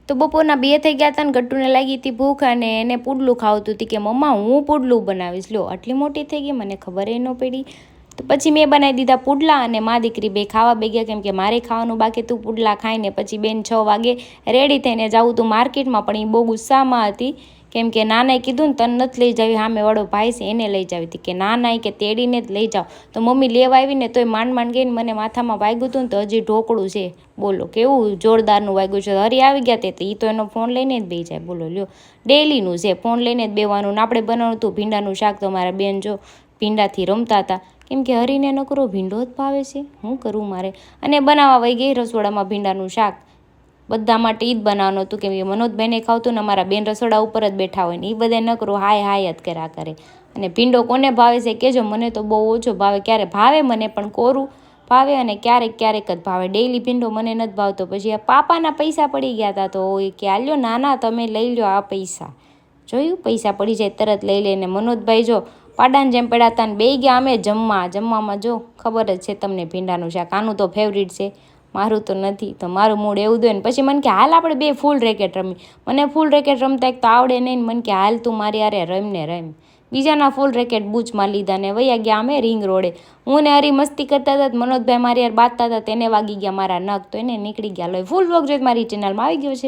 તો બપોરના 2 થઈ ગયા હતા ને ગટ્ટુને લાગી હતી ભૂખ અને એને પુડલું ખાવતું હતી કે મમ્મા હું પુડલું બનાવીશ. લો આટલી મોટી થઈ ગઈ, મને ખબર ન પડી. તો પછી મેં બનાવી દીધા પુડલા અને મા દીકરી બે ખાવા બે ગયા, કેમ કે મારે ખાવાનું બાકી તું પુડલા ખાઈને પછી બેન 6 વાગે રેડી થઈને જાવું તું માર્કેટમાં. પણ એ બહુ ગુસ્સામાં હતી, કેમ કે નાનાએ કીધું ને તને નથી લઈ જાવી, સામે વાળો ભાઈ છે એને લઈ જાવી હતી કે નાના કે તેડીને જ લઈ જાઓ. તો મમ્મી લેવા આવીને તોય માંડ ગઈને મને માથામાં વાગ્યું હતું ને તો હજી ઢોકળું છે. બોલો કેવું જોરદારનું વાગ્યું છે. હરી આવી ગયા તે તો એ તો એનો ફોન લઈને જ બેસી જાય. બોલો લ્યો, ડેલીનું છે, ફોન લઈને જ બેવાનું. ને આપણે બનાવવાનું હતું ભીંડાનું શાક, તો મારા બેન જો ભીંડાથી રમતા હતા, કેમ કે હરીને નકરો ભીંડો જ ભાવે છે. શું કરું મારે? અને બનાવવા વહી ગઈ રસોડામાં ભીંડાનું શાક. બધા માટે ઈ જ બનાવવાનું હતું, કેમ કે મનોજભાઈને ખાવતું ને અમારા બેન રસોડા ઉપર જ બેઠા હોય ને એ બધા નકરું હાય જ કર્યા કરે. અને ભીંડો કોને ભાવે છે કહેજો, મને તો બહુ ઓછો ભાવે. ક્યારે ભાવે મને પણ કોરું ભાવે અને ક્યારેક જ ભાવે. ડેઈલી ભીંડો મને નથી ભાવતો. પછી પાપાના પૈસા પડી ગયા હતા તો એ કે આલ્યો નાના તમે લઈ લો આ પૈસા. જોયું, પૈસા પડી જાય તરત લઈ લઈને. મનોજભાઈ જો પાડાને જેમ પડ્યા હતા ને બે ગયા અમે જમવામાં. જો ખબર જ છે તમને ભીંડાનું શાક આનું તો ફેવરિટ છે, મારું તો નથી. તો મારું મૂડ એવું દોય ને પછી મને કે હાલ આપણે બે ફૂલ રેકેટ રમી. મને ફૂલ રેકેટ રમતા એક તો આવડે નહીં ને મને કે હાલ તું મારી યારે રમ. બીજાના ફૂલ રેકેટ બૂચમાં લીધા ને વયા ગયા અમે રિંગ રોડે. હું ને હરી મસ્તી કરતા હતા, મનોજભાઈ મારી યાર બાંધતા હતા, તેને વાગી ગયા મારા નખ, તો એને નીકળી ગયા. લો ફૂલ વ્લોગ જોઈ મારી ચેનલમાં આવી ગયો છે.